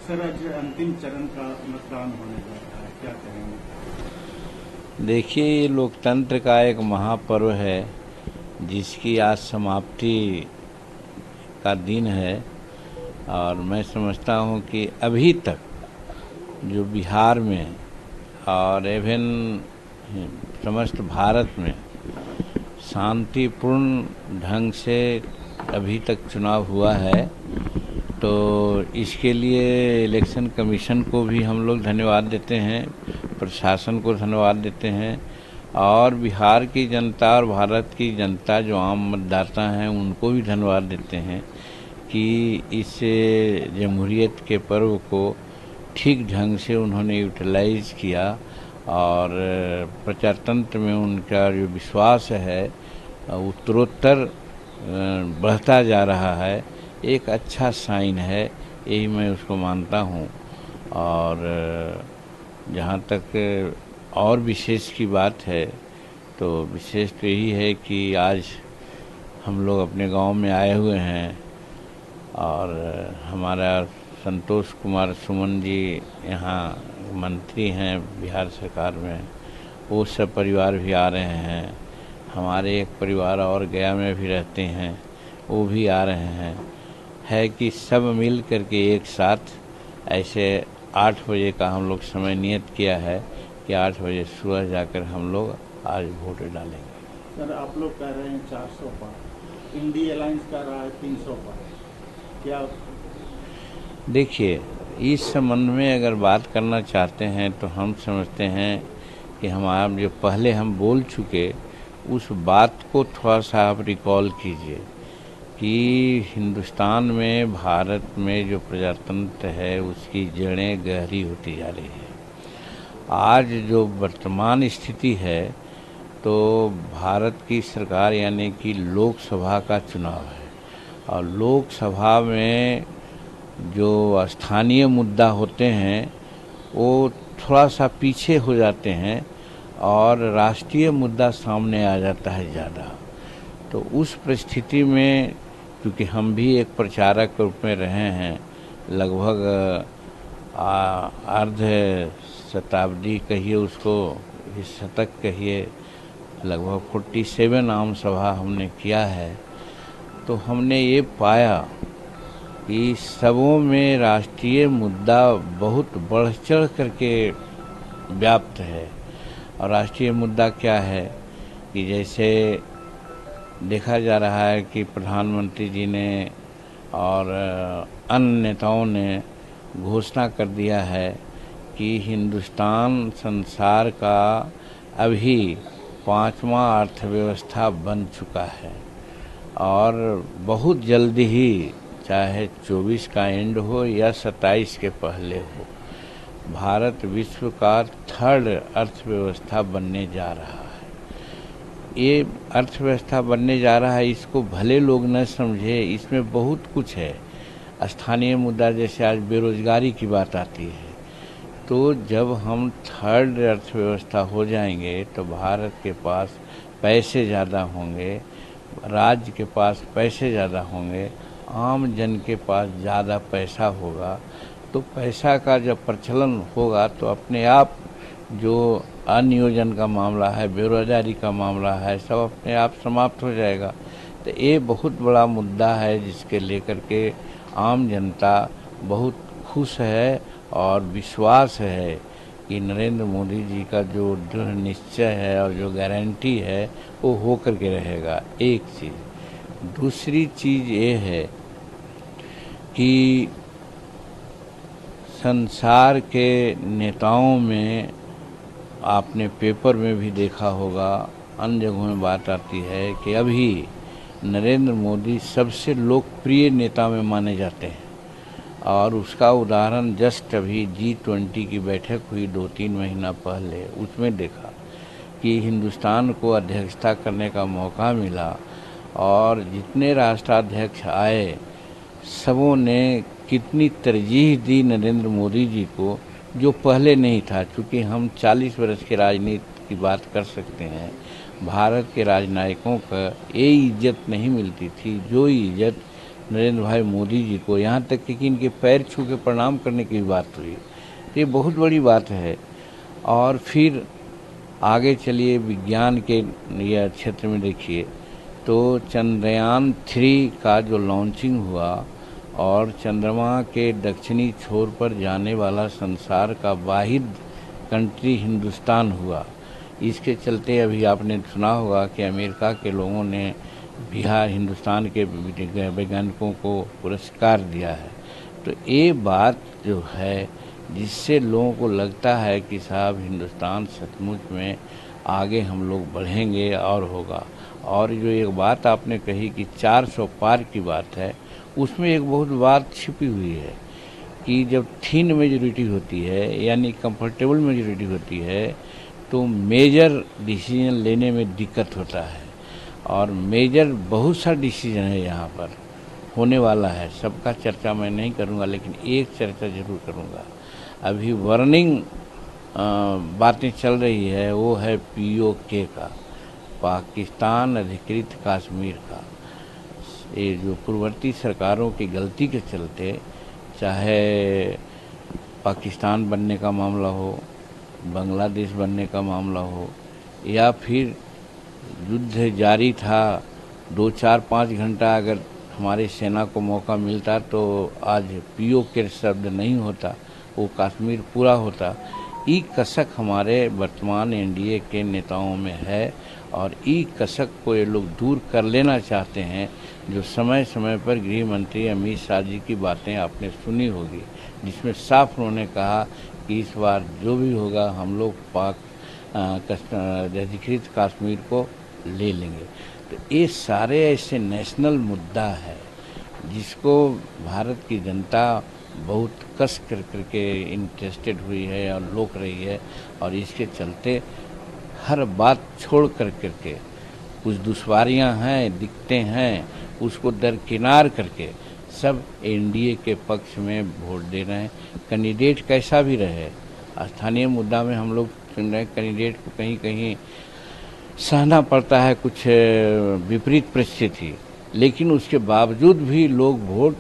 Sir, आज अंतिम चरण का मतदान होने जा रहा है, क्या कहेंगे? देखिए, ये लोकतंत्र का एक महापर्व है जिसकी आज समाप्ति का दिन है। और मैं समझता हूँ कि अभी तक जो बिहार में और इवन समस्त भारत में शांतिपूर्ण ढंग से अभी तक चुनाव हुआ है, तो इसके लिए इलेक्शन कमीशन को भी हम लोग धन्यवाद देते हैं, प्रशासन को धन्यवाद देते हैं, और बिहार की जनता और भारत की जनता जो आम मतदाता हैं उनको भी धन्यवाद देते हैं कि इस जमहूरियत के पर्व को ठीक ढंग से उन्होंने यूटिलाइज किया और प्रजातंत्र में उनका जो विश्वास है उत्तरोत्तर बढ़ता जा रहा है। एक अच्छा साइन है, यही मैं उसको मानता हूँ। और जहाँ तक और विशेष की बात है तो विशेष तो यही है कि आज हम लोग अपने गांव में आए हुए हैं और हमारा संतोष कुमार सुमन जी यहाँ मंत्री हैं बिहार सरकार में, वो सब परिवार भी आ रहे हैं। हमारे एक परिवार और गया में भी रहते हैं, वो भी आ रहे हैं। है कि सब मिल करके एक साथ ऐसे 8 बजे का हम लोग समय नियत किया है कि 8 बजे सुबह जाकर हम लोग आज वोट डालेंगे। सर, आप लोग कह रहे हैं 400 पार, इंडिया अलायंस कह रहा है 300 पार, क्या? देखिए, इस संबंध में अगर बात करना चाहते हैं तो हम समझते हैं कि हमारा जो पहले हम बोल चुके उस बात को थोड़ा सा आप रिकॉल कीजिए कि हिंदुस्तान में, भारत में जो प्रजातंत्र है उसकी जड़ें गहरी होती जा रही है। आज जो वर्तमान स्थिति है तो भारत की सरकार यानी कि लोकसभा का चुनाव है, और लोकसभा में जो स्थानीय मुद्दा होते हैं वो थोड़ा सा पीछे हो जाते हैं और राष्ट्रीय मुद्दा सामने आ जाता है ज़्यादा। तो उस परिस्थिति में क्योंकि हम भी एक प्रचारक के रूप में रहे हैं, लगभग अर्ध शताब्दी कहिए उसको, इस शतक कहिए, लगभग 47 आम सभा हमने किया है, तो हमने ये पाया कि सबों में राष्ट्रीय मुद्दा बहुत बढ़ चढ़ करके व्याप्त है। और राष्ट्रीय मुद्दा क्या है कि जैसे देखा जा रहा है कि प्रधानमंत्री जी ने और अन्य नेताओं ने घोषणा कर दिया है कि हिंदुस्तान संसार का अभी 5वां अर्थव्यवस्था बन चुका है और बहुत जल्दी ही, चाहे 24 का एंड हो या 27 के पहले हो, भारत विश्व का 3rd अर्थव्यवस्था बनने जा रहा है। ये अर्थव्यवस्था बनने जा रहा है, इसको भले लोग न समझे, इसमें बहुत कुछ है। स्थानीय मुद्दा जैसे आज बेरोजगारी की बात आती है, तो जब हम 3rd अर्थव्यवस्था हो जाएंगे तो भारत के पास पैसे ज़्यादा होंगे, राज्य के पास पैसे ज़्यादा होंगे, आम जन के पास ज़्यादा पैसा होगा। तो पैसा का जब प्रचलन होगा तो अपने आप जो अनियोजन का मामला है, बेरोजगारी का मामला है, सब अपने आप समाप्त हो जाएगा। तो ये बहुत बड़ा मुद्दा है जिसके लेकर के आम जनता बहुत खुश है और विश्वास है कि नरेंद्र मोदी जी का जो दृढ़ निश्चय है और जो गारंटी है वो हो करके रहेगा। एक चीज़। दूसरी चीज़ ये है कि संसार के नेताओं में आपने पेपर में भी देखा होगा, अन्य जगहों में बात आती है कि अभी नरेंद्र मोदी सबसे लोकप्रिय नेता में माने जाते हैं। और उसका उदाहरण जस्ट अभी G20 की बैठक हुई 2-3 महीना पहले, उसमें देखा कि हिंदुस्तान को अध्यक्षता करने का मौका मिला और जितने राष्ट्राध्यक्ष आए सबों ने कितनी तरजीह दी नरेंद्र मोदी जी को, जो पहले नहीं था। क्योंकि हम 40 वर्ष की राजनीति की बात कर सकते हैं, भारत के राजनयिकों का ये इज्जत नहीं मिलती थी जो इज्जत नरेंद्र भाई मोदी जी को, यहाँ तक कि इनके पैर छू के प्रणाम करने की भी बात हुई। तो ये बहुत बड़ी बात है। और फिर आगे चलिए विज्ञान के यह क्षेत्र में देखिए तो चंद्रयान 3 का जो लॉन्चिंग हुआ और चंद्रमा के दक्षिणी छोर पर जाने वाला संसार का वाहिद कंट्री हिंदुस्तान हुआ। इसके चलते अभी आपने सुना होगा कि अमेरिका के लोगों ने बिहार हिंदुस्तान के वैज्ञानिकों को पुरस्कार दिया है। तो ये बात जो है जिससे लोगों को लगता है कि साहब हिंदुस्तान सचमुच में आगे हम लोग बढ़ेंगे और होगा। और जो एक बात आपने कही कि 400 पार की बात है, उसमें एक बहुत बात छिपी हुई है कि जब थिन मेजॉरिटी होती है यानी कंफर्टेबल मेजॉरिटी होती है तो मेजर डिसीजन लेने में दिक्कत होता है। और मेजर बहुत सा डिसीजन है यहाँ पर होने वाला है। सबका चर्चा मैं नहीं करूँगा, लेकिन एक चर्चा जरूर करूँगा। अभी वार्निंग बातें चल रही है, वो है POK का, पाकिस्तान अधिकृत कश्मीर का। ये जो पूर्ववर्ती सरकारों की गलती के चलते, चाहे पाकिस्तान बनने का मामला हो, बांग्लादेश बनने का मामला हो, या फिर युद्ध जारी था 2-4-5 घंटा, अगर हमारे सेना को मौका मिलता तो आज POK शब्द नहीं होता, वो कश्मीर पूरा होता। ई कसक हमारे वर्तमान NDA के नेताओं में है और ई कसक को ये लोग दूर कर लेना चाहते हैं। जो समय समय पर गृह मंत्री अमित शाह जी की बातें आपने सुनी होगी, जिसमें साफ उन्होंने कहा कि इस बार जो भी होगा हम लोग पाक अधिकृत कश्मीर को ले लेंगे। तो ये सारे ऐसे नेशनल मुद्दा है जिसको भारत की जनता बहुत कस कर करके इंटरेस्टेड हुई है और रोक रही है। और इसके चलते हर बात छोड़ कर करके, कुछ दुश्वारियां हैं दिखते हैं, उसको दरकिनार करके सब NDA के पक्ष में वोट दे रहे हैं। कैंडिडेट कैसा भी रहे, स्थानीय मुद्दा में हम लोग सुन रहे हैं कैंडिडेट को कहीं कहीं सहना पड़ता है कुछ विपरीत परिस्थिति, लेकिन उसके बावजूद भी लोग वोट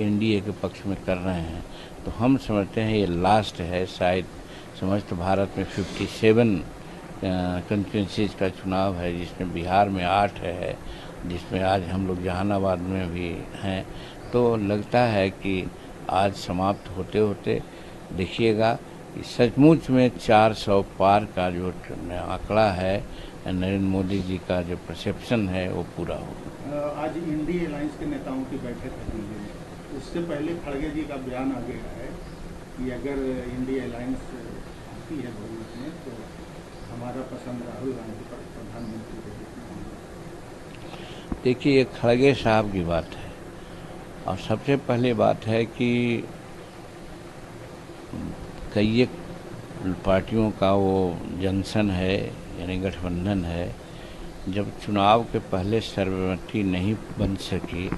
NDA के पक्ष में कर रहे हैं। तो हम समझते हैं ये लास्ट है, शायद समस्त भारत में 57 कंस्टिट्यूंसीज का चुनाव है, जिसमें बिहार में 8 है, जिसमें आज हम लोग जहानाबाद में भी हैं। तो लगता है कि आज समाप्त होते होते देखिएगा कि सचमुच में 400 पार का जो आंकड़ा है, नरेंद्र मोदी जी का जो परसेप्शन है वो पूरा हो। आज इंडी अलायंस के नेताओं की बैठक की गई, उससे पहले खड़गे जी का बयान आ गया है कि अगर इंडी अलायंस आती है भविष्य में तो हमारा पसंद राहुल गांधी पर प्रधानमंत्री रहेगी। देखिए ये खड़गे साहब की बात है, और सबसे पहले बात है कि कई पार्टियों का वो जंक्शन है यानी गठबंधन है। जब चुनाव के पहले सर्वसम्मति नहीं बन सकी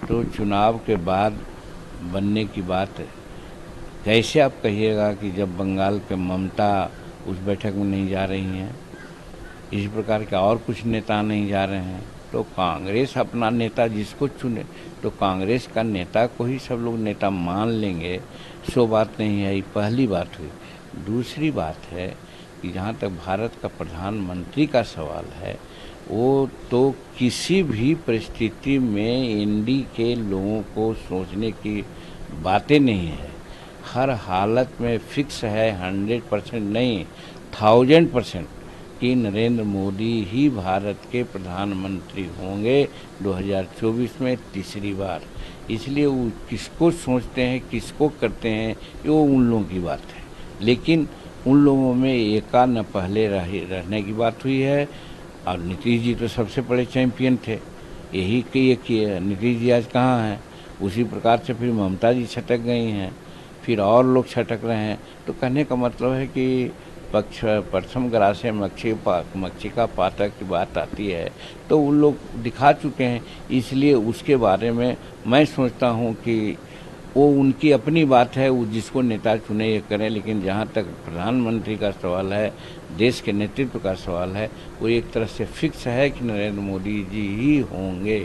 तो चुनाव के बाद बनने की बात कैसे आप कहिएगा कि जब बंगाल के ममता उस बैठक में नहीं जा रही हैं, इस प्रकार के और कुछ नेता नहीं जा रहे हैं, तो कांग्रेस अपना नेता जिसको चुने तो कांग्रेस का नेता को ही सब लोग नेता मान लेंगे, सो बात नहीं है। ये पहली बात हुई। दूसरी बात है कि जहाँ तक भारत का प्रधानमंत्री का सवाल है, वो तो किसी भी परिस्थिति में ND के लोगों को सोचने की बातें नहीं है। हर हालत में फिक्स है, 100% नहीं 1000% कि नरेंद्र मोदी ही भारत के प्रधानमंत्री होंगे 2024 में तीसरी बार। इसलिए वो किसको सोचते हैं, किसको करते हैं, वो उन लोगों की बात है। लेकिन उन लोगों में एका न पहले रहने की बात हुई है। और नीतीश जी तो सबसे बड़े चैंपियन थे, यही कि नीतीश जी आज कहाँ हैं। उसी प्रकार से फिर ममता जी छटक गई हैं, फिर और लोग छटक रहे हैं। तो कहने का मतलब है कि पक्ष प्रथम ग्रासे मक्षी का पातक की बात आती है तो उन लोग दिखा चुके हैं। इसलिए उसके बारे में मैं सोचता हूँ कि वो उनकी अपनी बात है, वो जिसको नेता चुने ये करें। लेकिन जहाँ तक प्रधानमंत्री का सवाल है, देश के नेतृत्व का सवाल है, वो एक तरह से फिक्स है कि नरेंद्र मोदी जी ही होंगे।